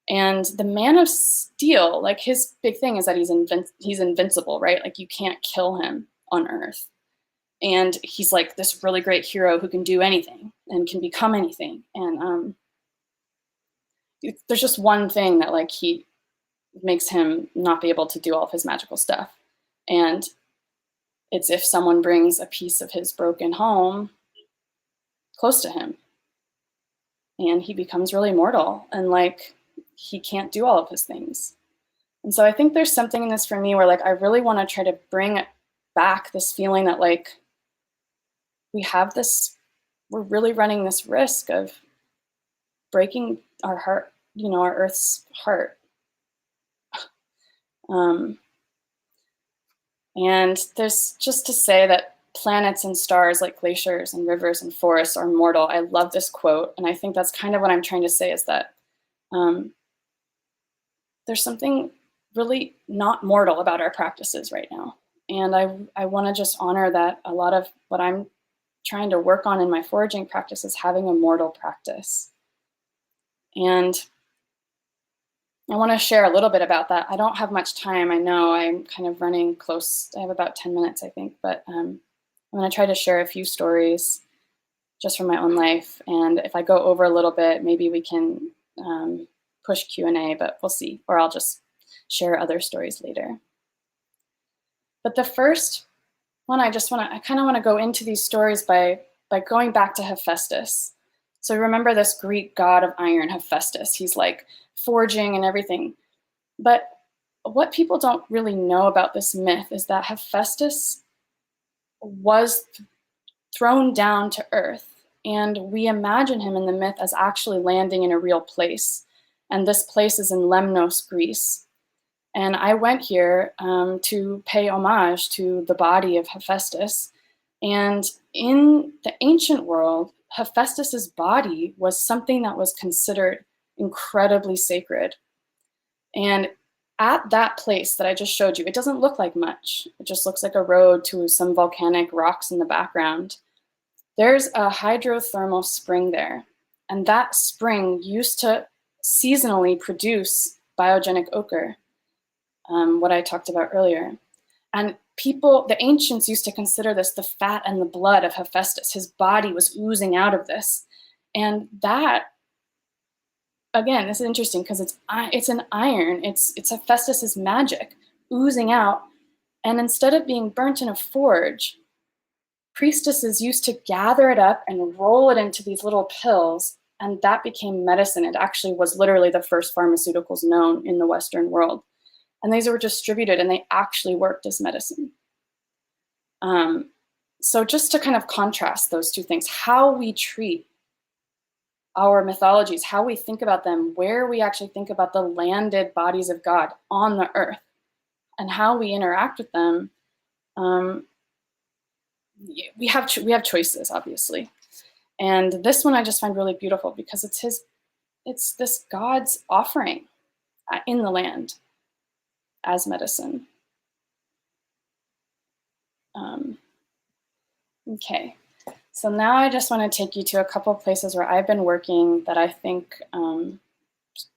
Speaker 2: And the man of steel, like his big thing is that he's invincible, right? Like you can't kill him on Earth. And he's like this really great hero who can do anything and can become anything. And there's just one thing that he makes him not be able to do all of his magical stuff. And it's if someone brings a piece of his broken home close to him, and he becomes really mortal, and he can't do all of his things. And so I think there's something in this for me where I really want to try to bring back this feeling that we have this, we're really running this risk of breaking our heart, our Earth's heart. And there's just to say that planets and stars like glaciers and rivers and forests are mortal. I love this quote. And I think that's kind of what I'm trying to say is that there's something really not mortal about our practices right now. And I want to just honor that a lot of what I'm trying to work on in my foraging practice is having a mortal practice. And I want to share a little bit about that. I don't have much time. I know I'm kind of running close. I have about 10 minutes, I think, but I'm going to try to share a few stories just from my own life. And if I go over a little bit, maybe we can push Q&A, but we'll see. Or I'll just share other stories later. But the first one, I kind of want to go into these stories by going back to Hephaestus. So remember this Greek god of iron, Hephaestus. He's forging and everything. But what people don't really know about this myth is that Hephaestus was thrown down to earth, and we imagine him in the myth as actually landing in a real place. And this place is in Lemnos, Greece. And I went here to pay homage to the body of Hephaestus. And in the ancient world, Hephaestus's body was something that was considered incredibly sacred. And at that place that I just showed you, it doesn't look like much. It just looks like a road to some volcanic rocks in the background. There's a hydrothermal spring there. And that spring used to seasonally produce biogenic ochre, what I talked about earlier. And the ancients used to consider this the fat and the blood of Hephaestus. His body was oozing out of this. And that again, this is interesting because it's an iron. It's Hephaestus's magic oozing out. And instead of being burnt in a forge, priestesses used to gather it up and roll it into these little pills, and that became medicine. It actually was literally the first pharmaceuticals known in the Western world. And these were distributed, and they actually worked as medicine. So just to kind of contrast those two things, how we treat our mythologies, how we think about them, where we actually think about the landed bodies of God on the earth, and how we interact with them, we have choices, obviously. And this one I just find really beautiful because it's this God's offering in the land as medicine. Okay, so now I just want to take you to a couple of places where I've been working that I think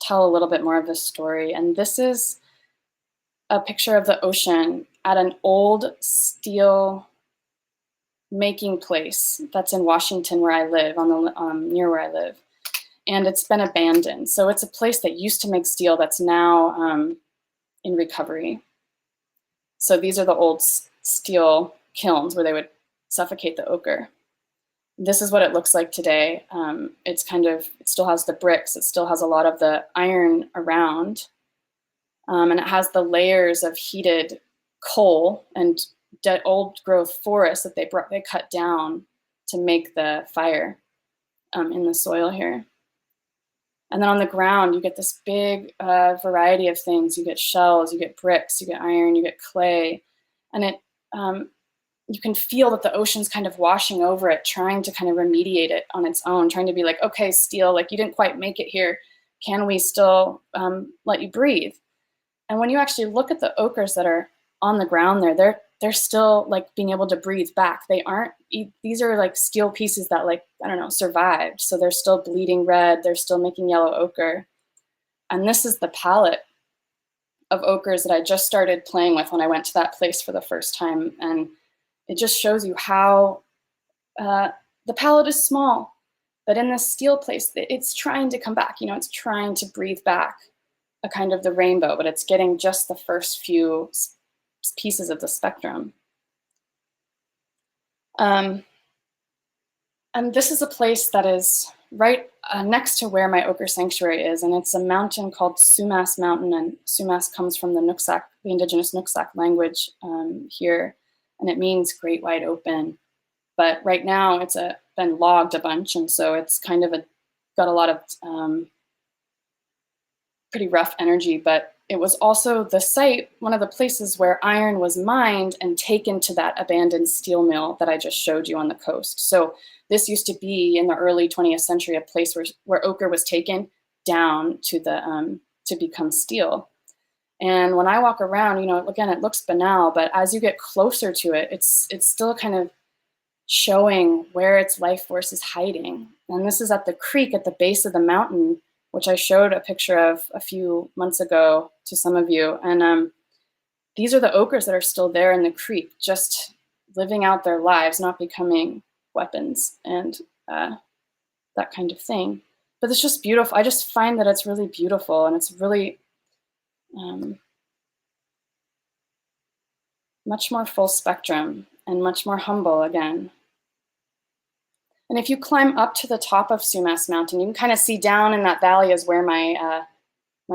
Speaker 2: tell a little bit more of the story. And this is a picture of the ocean at an old steel making place that's in Washington where I live, on the near where I live. And it's been abandoned. So it's a place that used to make steel that's now in recovery. So these are the old steel kilns where they would suffocate the ochre. This is what it looks like today. It still has the bricks. It still has a lot of the iron around. And it has the layers of heated coal and dead old growth forest that they cut down to make the fire in the soil here. And then on the ground, you get this big variety of things. You get shells, you get bricks, you get iron, you get clay. And you can feel that the ocean's kind of washing over it, trying to kind of remediate it on its own, trying to be like, okay, steel, like you didn't quite make it here. Can we still let you breathe? And when you actually look at the ochres that are on the ground there, they're still like being able to breathe back. These are like steel pieces that, like, I don't know, survived. So they're still bleeding red. They're still making yellow ochre. And this is the palette of ochres that I just started playing with when I went to that place for the first time. And it just shows you how the palette is small, but in this steel place, it's trying to come back. It's trying to breathe back a kind of the rainbow, but it's getting just the first few pieces of the spectrum. And this is a place that is right next to where my ochre sanctuary is, and it's a mountain called Sumas Mountain, and Sumas comes from the Nooksack, the indigenous Nooksack language here, and it means great wide open. But right now it's been logged a bunch, and so it's kind of got a lot of pretty rough energy, but it was also the site, one of the places where iron was mined and taken to that abandoned steel mill that I just showed you on the coast. So this used to be, in the early 20th century, a place where ochre was taken down to to become steel. And when I walk around, again, it looks banal, but as you get closer to it, it's still kind of showing where its life force is hiding. And this is at the creek at the base of the mountain, which I showed a picture of a few months ago to some of you. And these are the ochres that are still there in the creek, just living out their lives, not becoming weapons and that kind of thing. But it's just beautiful. I just find that it's really beautiful, and it's really much more full spectrum and much more humble again. And if you climb up to the top of Sumas Mountain, you can kind of see down in that valley is where my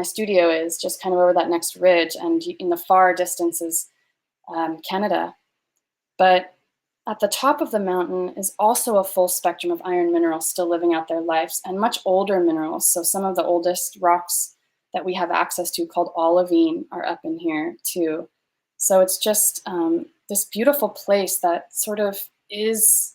Speaker 2: studio is, just kind of over that next ridge. And in the far distance is Canada. But at the top of the mountain is also a full spectrum of iron minerals still living out their lives, and much older minerals. So some of the oldest rocks that we have access to, called olivine, are up in here too. So it's just this beautiful place that sort of is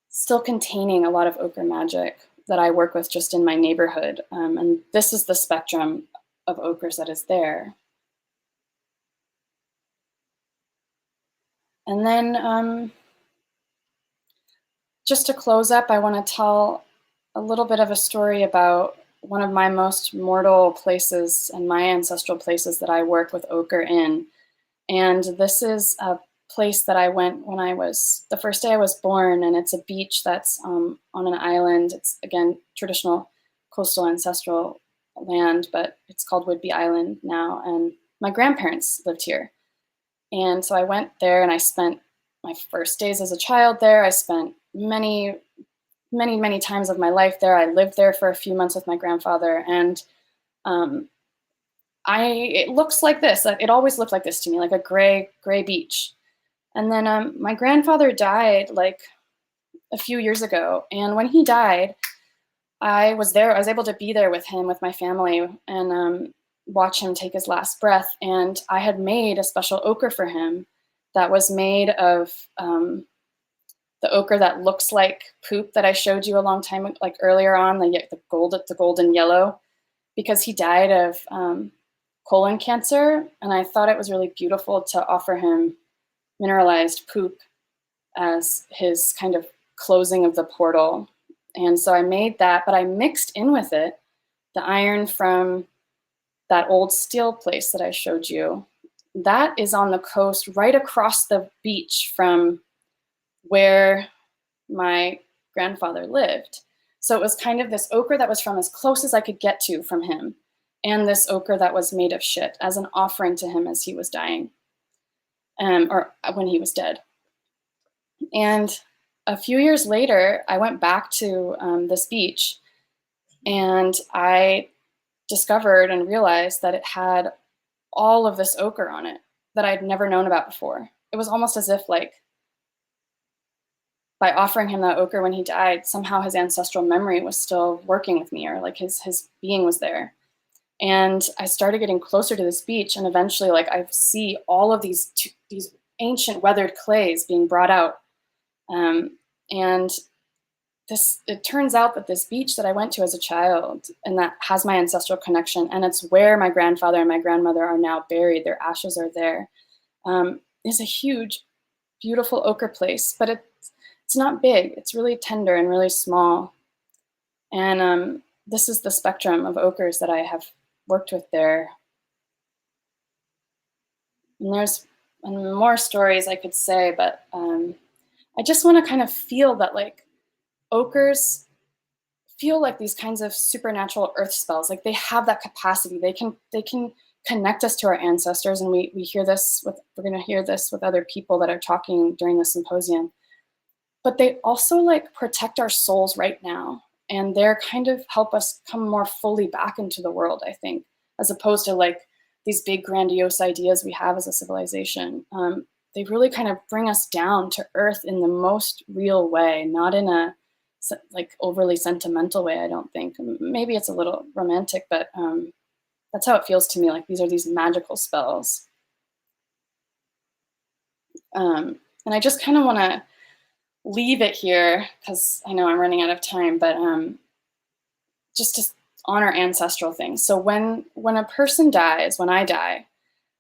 Speaker 2: still containing a lot of ochre magic that I work with just in my neighborhood. And this is the spectrum of ochres that is there. And then just to close up, I want to tell a little bit of a story about one of my most mortal places and my ancestral places that I work with ochre in. And this is a place that I went when I was, the first day I was born, and it's a beach that's on an island. It's, again, traditional coastal ancestral land, but it's called Whidbey Island now. And my grandparents lived here. And so I went there and I spent my first days as a child there. I spent many times of my life there. I lived there for a few months with my grandfather. And it looks like this. It always looked like this to me, like a gray beach. And then my grandfather died like a few years ago. And when he died, I was there. I was able to be there with him, with my family, and watch him take his last breath. And I had made a special ochre for him that was made of the ochre that looks like poop that I showed you a long time, like earlier on, the golden yellow, because he died of colon cancer. And I thought it was really beautiful to offer him mineralized poop as his kind of closing of the portal. And so I made that, but I mixed in with it the iron from that old steel place that I showed you. That is on the coast right across the beach from where my grandfather lived. So it was kind of this ochre that was from as close as I could get to from him, and this ochre that was made of shit as an offering to him as he was dying, or when he was dead. And a few years later, I went back to this beach, and I discovered and realized that it had all of this ochre on it that I'd never known about before. It was almost as if, like, by offering him that ochre when he died, somehow his ancestral memory was still working with me, or like his being was there. And I started getting closer to this beach, and eventually, like, I see all of these ancient weathered clays being brought out. And it turns out that this beach that I went to as a child, and that has my ancestral connection, and it's where my grandfather and my grandmother are now buried, their ashes are there, is a huge, beautiful ochre place. But it's not big, it's really tender and really small. And this is the spectrum of ochres that I have worked with there. And there's more stories I could say, but I just want to kind of feel that, like, ochres feel like these kinds of supernatural earth spells. Like, they have that capacity. They can connect us to our ancestors, and we hear this we're going to hear this with other people that are talking during the symposium. But they also, like, protect our souls right now, and they're kind of help us come more fully back into the world, I think, as opposed to, like, these big grandiose ideas we have as a civilization. They really kind of bring us down to earth in the most real way, not in a, like, overly sentimental way, I don't think. Maybe it's a little romantic, but that's how it feels to me. Like, these are these magical spells. And I just kind of want to leave it here, because I know I'm running out of time, but just to honor ancestral things. So when a person dies, when I die,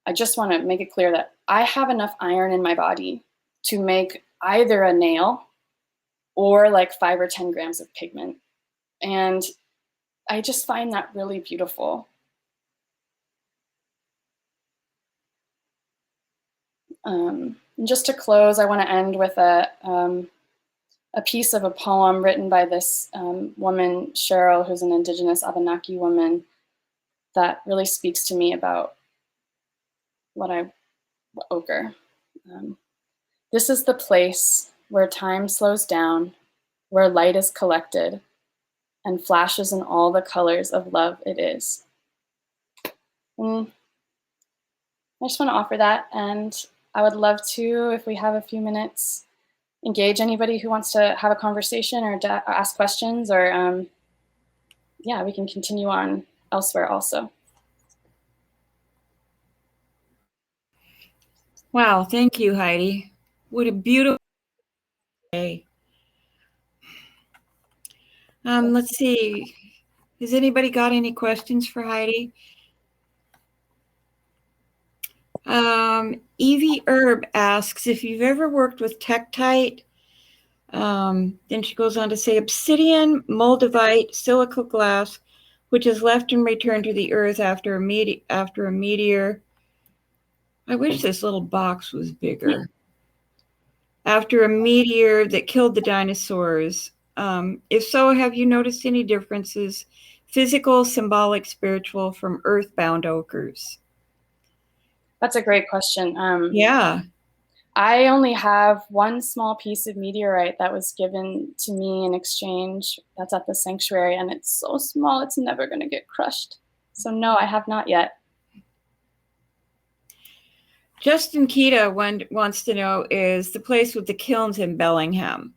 Speaker 2: I just want to make it clear that I have enough iron in my body to make either a nail or like 5 or 10 grams of pigment. And I just find that really beautiful. And just to close, I want to end with a piece of a poem written by this woman, Cheryl, who's an indigenous Abenaki woman, that really speaks to me about ochre. This is the place where time slows down, where light is collected and flashes in all the colors of love it is. And I just want to offer that, and I would love to, if we have a few minutes, engage anybody who wants to have a conversation or ask questions, or yeah, we can continue on elsewhere also.
Speaker 1: Wow, thank you, Heidi. What a beautiful day. Let's see. Has anybody got any questions for Heidi? Evie Herb asks if you've ever worked with Tektite. Then she goes on to say obsidian, moldavite, silica glass, which is left and returned to the earth after a meteor. I wish this little box was bigger. After a meteor that killed the dinosaurs. If so, have you noticed any differences physical, symbolic, spiritual from earthbound ochres?
Speaker 2: That's a great question.
Speaker 1: Yeah.
Speaker 2: I only have one small piece of meteorite that was given to me in exchange. That's at the sanctuary, and it's so small, it's never going to get crushed. So no, I have not yet.
Speaker 1: Justin Kita wants to know, is the place with the kilns in Bellingham?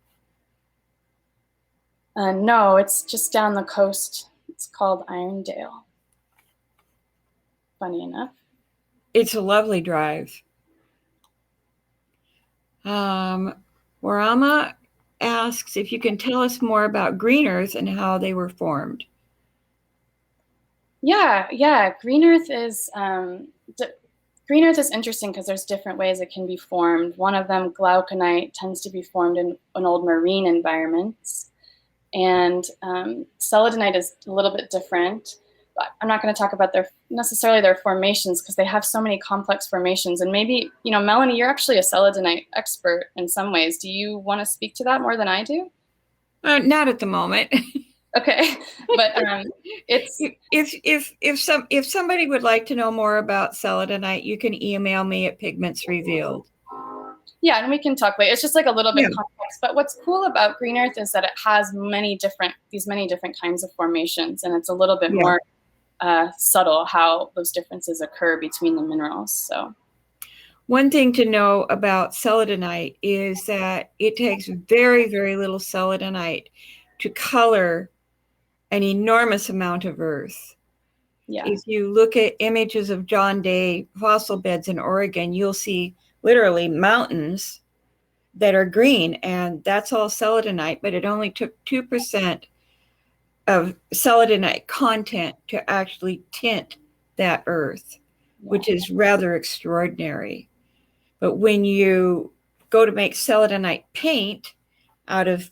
Speaker 2: No, it's just down the coast. It's called Irondale. Funny enough.
Speaker 1: It's a lovely drive. Warama asks if you can tell us more about green earth and how they were formed.
Speaker 2: Yeah. Green earth is interesting because there's different ways it can be formed. One of them, glauconite, tends to be formed in old marine environments, and celadonite is a little bit different. But I'm not going to talk about necessarily their formations because they have so many complex formations. And maybe, Melanie, you're actually a celadonite expert in some ways. Do you want to speak to that more than I do?
Speaker 1: Not at the moment.
Speaker 2: Okay, but it's
Speaker 1: if somebody would like to know more about celadonite, you can email me at Pigments Revealed.
Speaker 2: Yeah, and we can talk later. It's just like a little bit complex. But what's cool about green earth is that it has many different kinds of formations, and it's a little bit more subtle how those differences occur between the minerals. So
Speaker 1: one thing to know about celadonite is that it takes very, very little celadonite to color an enormous amount of earth.
Speaker 2: Yeah.
Speaker 1: If you look at images of John Day fossil beds in Oregon, you'll see literally mountains that are green, and that's all celadonite, but it only took 2% of celadonite content to actually tint that earth, which is rather extraordinary. But when you go to make celadonite paint out of,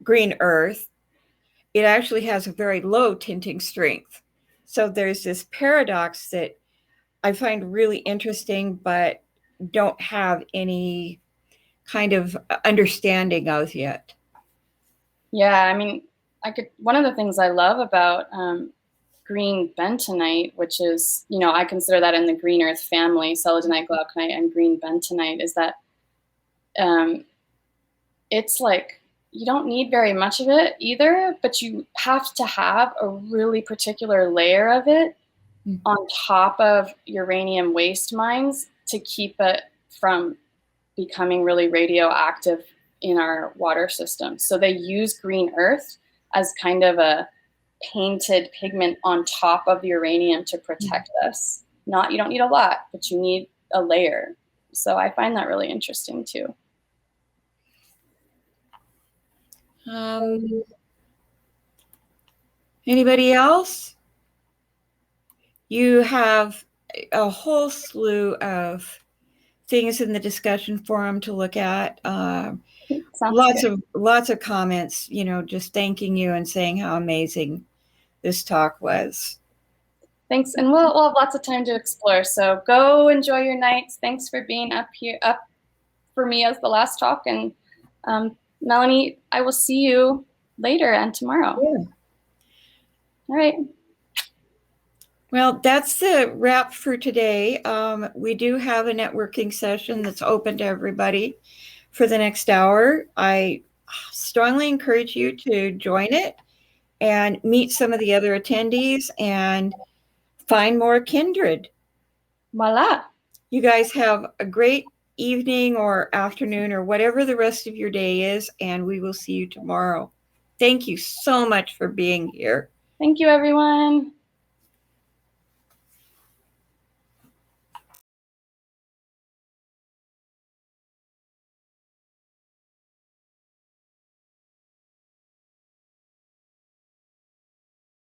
Speaker 1: green earth, it actually has a very low tinting strength. So there's this paradox that I find really interesting, but don't have any kind of understanding of yet.
Speaker 2: Yeah, I mean, one of the things I love about green bentonite, which is, I consider that in the green earth family, celadonite, glauconite, and green bentonite, is that it's like you don't need very much of it either, but you have to have a really particular layer of it on top of uranium waste mines to keep it from becoming really radioactive in our water system. So they use green earth as kind of a painted pigment on top of the uranium to protect us. You don't need a lot, but you need a layer. So I find that really interesting too.
Speaker 1: Anybody else? You have a whole slew of things in the discussion forum to look at. Lots of comments, just thanking you and saying how amazing this talk was.
Speaker 2: Thanks, and we'll have lots of time to explore. So go enjoy your nights. Thanks for being up for me as the last talk. And Melanie, I will see you later and tomorrow.
Speaker 1: Yeah.
Speaker 2: All right.
Speaker 1: Well, that's the wrap for today. We do have a networking session that's open to everybody for the next hour. I strongly encourage you to join it and meet some of the other attendees and find more kindred.
Speaker 2: Voila.
Speaker 1: You guys have a great evening or afternoon or whatever the rest of your day is, and we will see you tomorrow. Thank you so much for being here.
Speaker 2: Thank you, everyone.